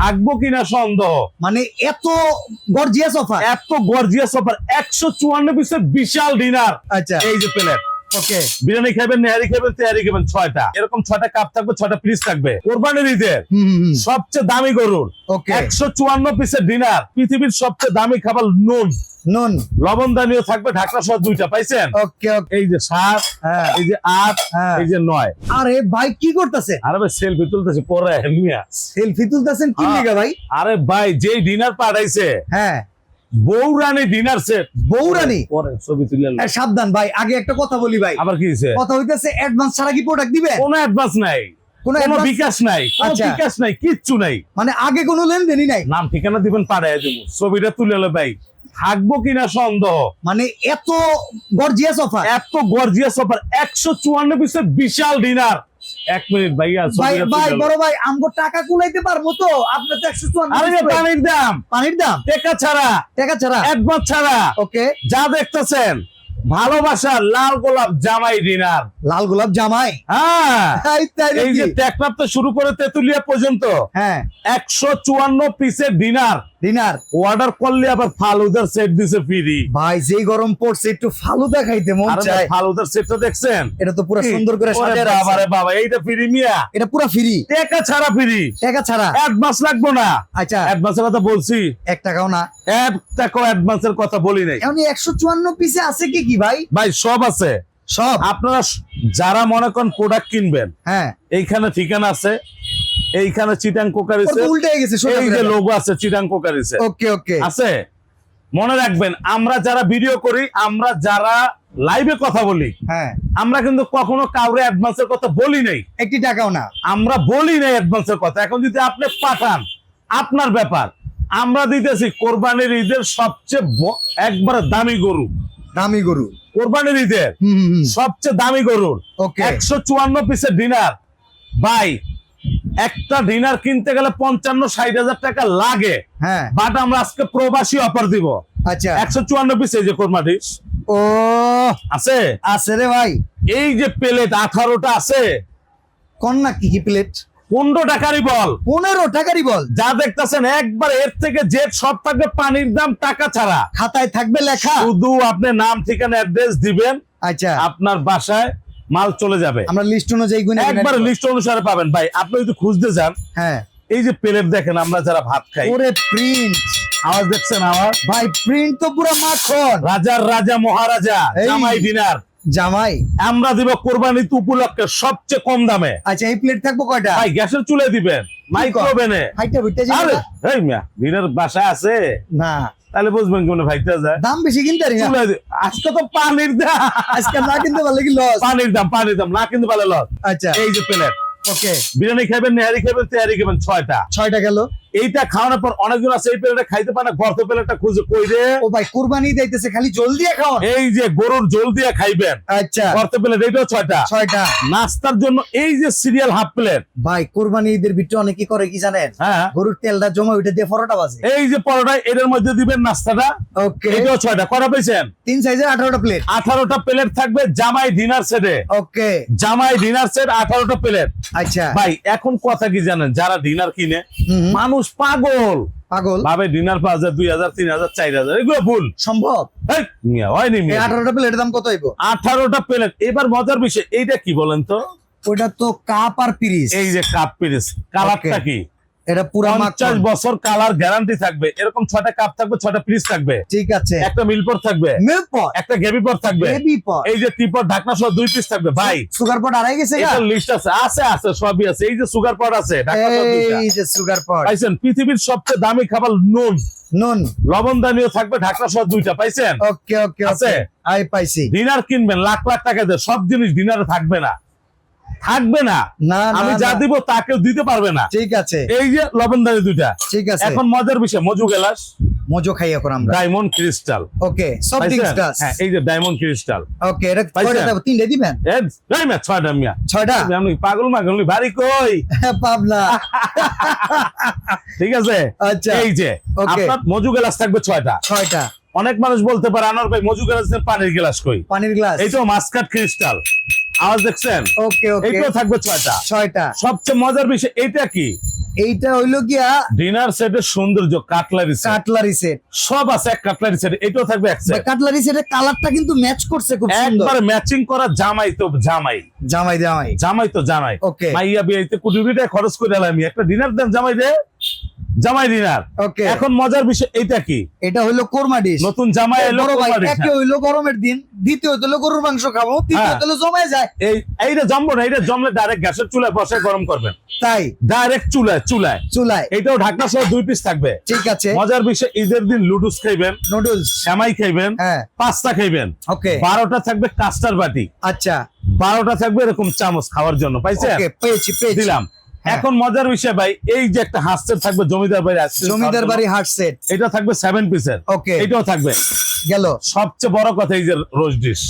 থাকবো কিনা সন্দেহ। মানে এত গর্জিয়াস অফার, 154 পিসের বিশাল ডিনার। আচ্ছা এই যে প্লেট, ওকে বিরিয়ানি খাবেন, নেহারি খাবেন, তেহারি খাবেন, 6টা এরকম 6টা কাপ থাকবে, 6টা পিস থাকবে। কোরবানির ঈদের সবচেয়ে দামি গরুর ওকে 154 পিসের ডিনার, পৃথিবীর সবচেয়ে দামি খাবার নুন, নুন লবণদানিও থাকবে, ঢাকনা সহ 2টা পাইছেন। ওকে ওকে এই যে 7, এই যে 8, এই যে 9। আরে ভাই কি করতেছে? আরে ভাই সেলফি তুলতেছি পরে মিয়া। সেলফি তুলতেছেন কি লিগা ভাই? আরে ভাই যেই ডিনার পাঠাইছে, হ্যাঁ বৌরানী ডিনার সেট। বৌরানী পরে ছবি তুলে সাবধান ভাই, আগে একটা কথা বলি ভাই। আবার কি হইছে? কথা হইতেছে অ্যাডভান্স ছাড়া কি প্রোডাক্ট দিবে? কোনো অ্যাডভান্স নাই, কোনো কোনো advance? বিকাশ নাই, কোনো আচ্ছা। বিকাশ নাই, কিচ্ছু নাই। মানে আগে কোনো লেনদেনই নাই? নাম ঠিকানা দিবেন, পাঠাইয়া দেবো, ছবিটা তুলে এলো ভাই। থাকবো কিনা সন্দেহ। মানে এত গর্জিয়াস অফার, এত গর্জিয়াস অফার, 154 পিসের বিশাল ডিনার। 1 মিনিট ভাইয়া, ভাই ছবিটা ভাই তুলে এলো। বড় ভাই আমগো টাকা কুলাইতে পারবো তো? আপনি তো 154 আরে যে পানির দাম, পানির দাম, টাকা ছাড়া, টাকা ছাড়া। অ্যাডভান্স ছাড়া। ওকে যা দেখতেছেন ভালোবাসার লাল গোলাপ জামাই ডিনার। লাল গোলাপ জামাই, হ্যাঁ, তাই এই যে টেকনাফ তো শুরু করে তেতুলিয়া পর্যন্ত হ্যাঁ 154 পিসের ডিনার। ডিনার। অর্ডার করলে আবার ফালুদার সেট দিছে ফ্রি। ভাই যেই গরম পড়ছে একটু ফালুদা খাইতে মন আরে চায়। ফালুদার সেটটা দেখছেন? এটা তো পুরো সুন্দর করে ওরে সাজিয়ে বাবা রাখছে। রে বাবা, এইটা ফ্রি মিয়া, এটা পুরো ফ্রি, টাকা ছাড়া ফ্রি, টাকা ছাড়া। অ্যাডভান্স লাগবে না। আচ্ছা অ্যাডভান্সের কথা বলছি, 1 টাকাও না। এক টাকা অ্যাডভান্সের কথা বলি নাই এমনি 154 পিসে আছে কি কি ভাই? ভাই, সব আছে। সব আপনারা যারা মনে করেন প্রোডাক্ট কিনবেন, হ্যাঁ এইখানে ঠিকানা আছে, এইখানে চিটাং কোকারিছে, উল্টে গেছে। এই যে লোগো আছে চিটাং কোকারিছে ওকে ওকে আছে। মনে রাখবেন, আমরা যারা ভিডিও করি, আমরা যারা লাইভে কথা বলি, হ্যাঁ আমরা কিন্তু কখনো কাউরে অ্যাডভান্সের কথা বলি নাই। 1 টাকাও না। আমরা বলি নাই অ্যাডভান্সের কথা। এখন যদি আপনি পাঠান, আপনার ব্যাপার। আমরা দিতেছি কোরবানির ঈদের সবচেয়ে একবারে দামি গরু, দামি গরু কোরবানির ঈদের সবচেয়ে দামি গরুর ওকে 154 পিসের ডিনার। ভাই একটা ডিনার কিনতে গেলে 55-60 হাজার টাকা লাগে, হ্যাঁ বাট আমরা আজকে প্রবাসী অফার দিব। আচ্ছা 154 পিস এই যে কোরমা ডিশ ও আছে, আছে রে ভাই। এই যে প্লেট 18টা আছে, কন্যা কি কি প্লেট? 15 টাকারই বল। 15 টাকারই বল। যা দেখতেছেন একবার এর থেকে জেড সব থাকবে, পানির দাম টাকা ছাড়া। খাতায় থাকবে লেখা, শুধু আপনি নাম ঠিকানা অ্যাড্রেস দিবেন, আচ্ছা আপনার বাসায় মাল চলে যাবে। আমরা লিস্ট অনুযায়ী গুনে একবার লিস্ট অনুসারে পাবেন। ভাই আপনি যদি খুঁজতে যান, হ্যাঁ এই যে প্লেট দেখেন, আমরা যারা ভাত খাই, ওরে প্রিন্ট আওয়াজ দেখছেন? আওয়াজ ভাই, প্রিন্ট তো পুরো মাখন। রাজার রাজা মহারাজা এই। জামাই ডিনার জামাই আমরা দিব কোরবানি উপলক্ষে সবচেয়ে কম দামে। আচ্ছা এই প্লেট থাকবো কয়টা? ভাই গ্যাসের চুলে দিবেন, মাইক্রোওভেনে। হাইটা বুঝতে আরে যাবে এই মিয়া, ডিনার বাসায় আছে না, তাহলে বুঝবেন কোন ভাইটা যায়। দাম বেশি কিনতে পারি না। চুলে আজকে তো পানির দাম, আজকে না কিনতে পারলে কি লস? পানির দাম না কিন্তু পারলে লস। আচ্ছা এই যে প্লেট, ওকে বিরিয়ানি খাবেন, নেহারি খাবেন, তেহারি খাবেন, 6টা। 6টা গেল। এইটা খাওয়ানোর পর অনেকজন আছে এই প্লেটটা খাইতে পারে না, গর্ত প্লেটটা খুঁজে কই রে। ও ভাই কুরবানি দিতেছে, খালি জলদি খাওয়ান। এই যে গরুর জল দিয়ে খাইবেন, আচ্ছা গর্ত প্লেট, এইটাও 6টা। 6টা নাস্তার জন্য এই যে সিরিয়াল হাফ প্লেট। ভাই কুরবানি ঈদের ভিতরে অনেকে করে কি জানেন? হ্যাঁ, গরুর তেলটা জমা ওইটা দিয়ে পরোটা বাজে। এই যে পরোটা, এটার মধ্যে দিবেন নাস্তাটা, ওকে এটাও 6টা। কটা পেয়েছেন? 3 সাইজের 18টা প্লেট। 18টা প্লেট থাকবে জামাই ডিনার সেটে। ওকে জামাই ডিনার সেট 18টা প্লেট। আচ্ছা ভাই এখন কথা কি জানেন, যারা ডিনার কিনে, হুম, মানুষ পাগল পাগল ভাবে ডিনার 5000, 2000, 3000, 4000, এগুলো ভুল। সম্ভব? এই মিয়া, হয়নি এই মিয়া। 18টা প্লেটের দাম কত হইব? 18টা প্লেট। এবার মজার বিষয়, এইটা কি বলেন তো? ওটা তো কাপ আর পিরিস। এই যে কাপ পিরিস, কালারটা কি? এটা পুরা 50 বছর কালার গ্যারান্টি থাকবে। এরকম 6টা কাপ থাকবে, 6টা পিস থাকবে, ঠিক আছে। একটা মিলপট থাকবে, মিল্কপট, একটা গেবি পট থাকবে, বেবি পট, এই যে টিপট ঢাকনা সহ 2 পিস থাকবে। ভাই সুগার পট আড়াই গেছে গা? এটা লিস্ট আছে, আছে সবই আছে। এই যে সুগার পট আছে, ঢাকনা সহ 2টা এই যে সুগার পট, পাইছেন। পৃথিবীর সবচেয়ে দামি খাবার নুন, নুন, লবণদানিও থাকবে, ঢাকনা সহ 2টা পাইছেন। ওকে ওকে আছে? আছে, আই পাইছি। ডিনার কিনবেন লাখ লাখ টাকা দিয়ে, সব জিনিস ডিনারে থাকবে না, থাকবে না। না আমি না যা না, দিব তা কেউ দিতে পারবে না। ঠিক আছে এই যে লবণদানি 2টা। ঠিক আছে। এখন মজার বিষয়, মজু গেলাস, মজো খাই এখন আমরা। Diamond crystal. ওকে সব পাইছেন? থিংস ডাস। হ্যাঁ, এই যে ডায়মন্ড ক্রিস্টাল। ওকে এটা পাইছেন? কয়টা দেব? 3টে দিবেন? এই মিয়া, 6টা মিয়া। 6টা আপনি পাগল মাগল ভারী কই? পাবনা। ঠিক আছে। আচ্ছা এই যে ওকে আপনার মজু গ্লাস থাকবে 6টা। 6টা অনেক মানুষ বলতে পারে, আনোয়ার ভাই মজু গ্লাস পানির গ্লাস কই? পানির গ্লাস। এইটাও মাস্কাট ক্রিস্টাল, আওয়াজ দেখছেন? ওকে ওকে এইটাও থাকবে 6টা। 6টা সবচেয়ে মজার বিষয়, এইটা কি? এইটা হইলো গিয়া ডিনার সেটের সৌন্দর্য, কাটলারি সেট কাটলারি সেট। সব আছে, এক কাটলারি সেট, এটাও থাকবে এক সেট। কাটলারি সেটের কালারটা কিন্তু ম্যাচ করছে খুব সুন্দর। একবার ম্যাচিং করা, জামাই তো জামাই, জামাই জামাই। জামাই তো জামাই। ওকে মাইয়া বিয়েতে কোটি কোটি টাকা খরচ করে এলাম, একটা ডিনার দেন জামাই দে, জামাই ডিনার। ওকে। এখন মজার বিষয় এইটা কি, এটা হইলো কোরমা ডিশ। নতুন জামাই এলো, বড় ভাই, কোরমা ডিশ। একে হইলো গরমের দিন, দ্বিতীয় হইলো গরুর মাংস খাবো, তৃতীয় হ্যাঁ। হইলো জমায় যায়। এইটা জমবো না, এটা জমলে ডাইরেক্ট গ্যাসের চুলায় বসে গরম করবেন, তাই ডাইরেক্ট চুলায় চুলায়। চুলায়। এটাও ঢাকনা সহ 2 পিস থাকবে। ঠিক আছে। মজার বিষয়, ঈদের দিন লুডুস খাইবেন, নুডলস। সেমাই খাইবেন, হ্যাঁ। পাস্তা খাইবেন। ওকে 12টা থাকবে কাস্টার বাটি, আচ্ছা 12টা থাকবে এরকম চামচ খাওয়ার জন্য, পাইছেন? ওকে পেয়েছি পেয়েছি। দিলাম। হ্যাঁ। এখন মজার বিষয় ভাই, এই যে একটা হাঁসের থাকবে জমিদার বাড়ি আসছে, জমিদার বাড়ি হার্ট সেট। এটা থাকবে 7 পিসের। ওকে এটাও থাকবে। গেল। সবচেয়ে বড় কথা, এই যে রোস্ট ডিশ,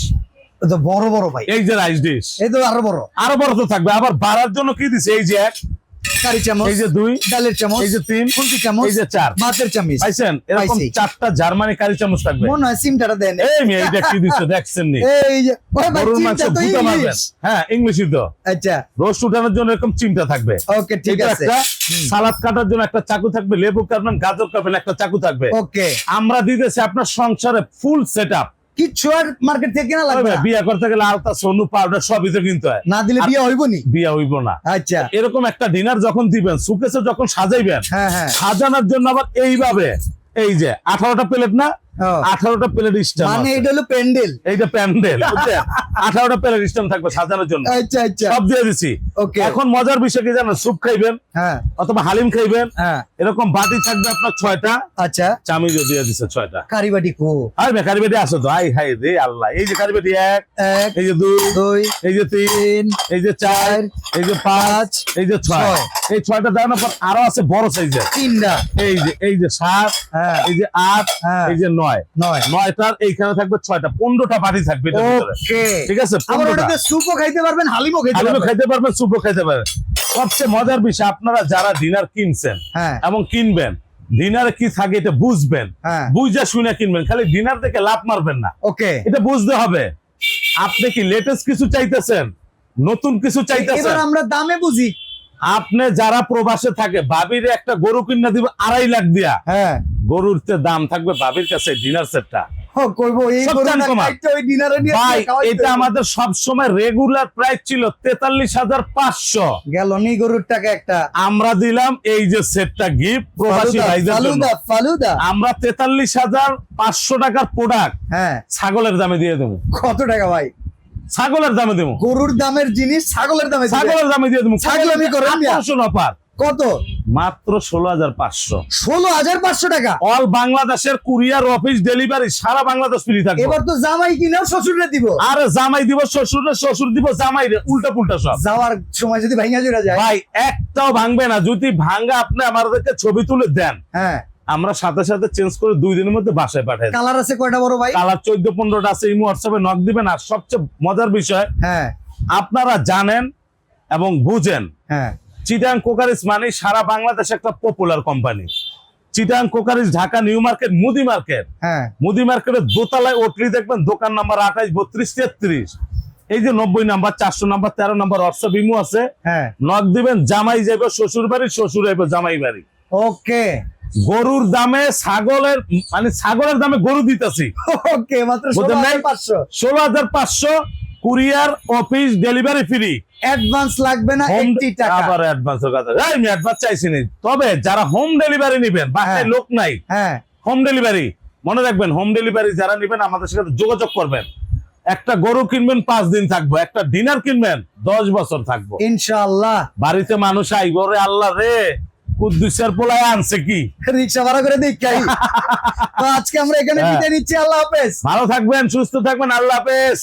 তো বড় বড় ভাই, এই যে রাইস ডিশ, এই তো আরো বড়। আরো বড় তো থাকবে। আবার বাড়ার জন্য কি দিছে, এই যে 1, কারি চামচ, এই যে 2, ডালের চামচ, এই যে 3, খুন্তি চামচ, এই যে 4, ভাতের চামচ। পাইছেন? এরকম পাইছি। 4টা জার্মানি কারি চামচ থাকবে। মনে হয় সিমটাটা দেন। এই মেয়ে, এইটা কি দিচ্ছে দেখছেন নি? এই যে ওই ভাই গরুর মাংস চিমটা তো ভুতা মারবেন। ইংলিশ। হ্যাঁ, ইংলিশই তো। আচ্ছা রোস্ট উঠানোর জন্য এরকম চিমটা থাকবে। ওকে ঠিক এটা আছে। একটা, সালাদ কাটার জন্য একটা চাকু থাকবে, লেবু কাটবেন, গাজর কাটবেন, একটা চাকু থাকবে। ওকে আমরা দিতেছি আপনার সংসারে ফুল সেটআপ। কিচ্ছু আর মার্কেট থেকে কেনা লাগবে না। বিয়ে করতে গেলে আলতা, সোনু, পাউডার সবই তো কিনতে হয়, না দিলে বিয়ে হইব নি। বিয়ে হইব না। আচ্ছা এরকম একটা ডিনার যখন দিবেন, সুকেসে যখন সাজাইবেন, হ্যাঁ হ্যাঁ। সাজানোর জন্য আবার এইভাবে, এই যে 18টা প্লেট না, ও, 18টা প্লেট স্ট্যান্ড, মানে এটা হলো প্যান্ডেল। এইটা প্যান্ডেল, বুঝছেন? 18টা প্লেট স্ট্যান্ড থাকবে সাজানোর জন্য, আচ্ছা আচ্ছা সব দিয়ে দিছি। ওকে এখন মজার বিষয় কি জানেন, স্যুপ খাইবেন হ্যাঁ অথবা হালিম খাইবেন, হ্যাঁ এরকম বাটি থাকবে আপনার 6টা, আচ্ছা। চামিজও দিয়ে দিছে 6টা। কারিবাটি কো আর বেকারি বেটি আছে তো, আই হাই রে আল্লাহ। এই যে কারি বেটি 1, এক এই যে 2, দুই এই যে 3, তিন এই যে 4, এই যে 5, এই যে 6। ছয়। এই 6টা দেওয়ার পর আরো আছে বড় সাইজের, তিনটা এই যে 7, হ্যাঁ এই যে 8, হ্যাঁ। এই যে 9, 9টার এইখানে থাকবে 6টা, 15টা বাটি থাকবে এটার ভিতরে। ওকে ঠিক আছে, আবার 15টা। ওটাতে স্যুপও খাইতে পারবেন, হালিমও খাইতে আলু পারবেন। খাইতে পারবেন, সুপও খাইতে পারবেন। সবচেয়ে মজার বিষয়, আপনারা যারা ডিনার কিনছেন হ্যাঁ এবং কিনবেন, ডিনারে কি থাকে এটা বুঝবেন, হ্যাঁ বুঝে শুনে কিনবেন। খালি ডিনার দেখে লাভ মারবেন না, ওকে। এটা বুঝতে হবে। আপনি কি লেটেস্ট কিছু চাইতেছেন, নতুন কিছু চাইতেছেন? এবার আমরা দামে বুঝি। আপনি যারা প্রবাসে থাকে, ভাবির একটা গরু কিনা দিব 2.5 লাখ দিয়া, হ্যাঁ গরুর তে দাম থাকবে ভাবির কাছে ডিনার সেটটা। কইবো এই সব গরুটা দাম কমা। খাইতে ওই ডিনারে নিয়ে ভাই খাওয়াইতে এটা হইবো। আমাদের সব সময় রেগুলার প্রাইস ছিল 43,500। গেল নি গরুর টাকা একটা। আমরা দিলাম এই যে সেটটা গিফট প্রবাসী ফালুদা ভাইদের জন্য। ফালুদা ফালুদা। আমরা 43,500 টাকার প্রোডাক্ট হ্যাঁ ছাগলের দামে দিয়ে দেবো, কত টাকা ভাই? ছাগলের দামে দেবো, গরুর দামের জিনিস ছাগলের দামে দিবে। ছাগলের দামে দিয়ে দেবো। ছাগলামি করেন মিয়া। অফার কত? মাত্র 16,500। 16,500 টাকা। অল বাংলাদেশের কুরিয়ার অফিস ডেলিভারি, সারা বাংলাদেশ ফ্রি থাকবে। এবার তো জামাই কিনাও শ্বশুরে দিব। আরে জামাই দিব শ্বশুরে, শ্বশুর দিব জামাই রে, উল্টা পুল্টা সব। যাওয়ার সময় যদি ভাঙা জুড়া যায়। ভাই একটাও ভাঙবে না, যদি ভাঙা আপনি আমাদেরকে ছবি তুলে দেন, হ্যাঁ আমরা সাথে সাথে চেঞ্জ করে 2 দিনের মধ্যে বাসায় পাঠাই। কালার আছে কয়টা বড় ভাই? কালার 14-15টা আছে, ইমো হোয়াটসঅ্যাপে নক দিবেন। আর সবচেয়ে মজার বিষয়, হ্যাঁ আপনারা জানেন এবং বুঝেন, হ্যাঁ চিটাং কোকারিস মানে সারা বাংলাদেশে একটা popular company. Chittagong কোকারিস Dhaka new market, মুদি মার্কেট। হ্যাঁ মুদি মার্কেটের দোতলায় ওটলি দেখবেন, দোকান নাম্বার 28 32 33। এই যে 90 number, 400 number, 13 number WhatsApp imo আছে, হ্যাঁ নক দিবেন। জামাই যাবে শ্বশুর বাড়ি, শ্বশুর যাবে জামাই বাড়ি। ওকে গরুর দামে ছাগলের, মানে ছাগলের দামে গরু দিতেছি। ওকে মাত্র বুঝলেন নাই? 16,500। 16,500 courier office delivery free. Advance লাগবে না 80 টাকা। আবার অ্যাডভান্সের কথা, আমি অ্যাডভান্স চাইছি না। তবে যারা হোম ডেলিভারি নেবেন, বাসায় হ্যাঁ। লোক নাই, হ্যাঁ হোম ডেলিভারি মনে রাখবেন, হোম ডেলিভারি যারা নেবেন আমাদের সাথে যোগাযোগ করবেন। একটা গরু কিনবেন 5 দিন থাকবো, একটা ডিনার কিনবেন 10 বছর থাকবো। ইনশাআল্লাহ। বাড়িতে মানুষ আইব রে, আল্লাহ রে কুদ্দুসের পোলায় আনছে কি, রিকশা ভাড়া করে দেখাই। তো আজকে আমরা এখানে হ্যাঁ। বিদায় নিচ্ছি। আল্লাহ হাফেজ। ভালো থাকবেন, সুস্থ থাকবেন, আল্লাহ হাফেজ।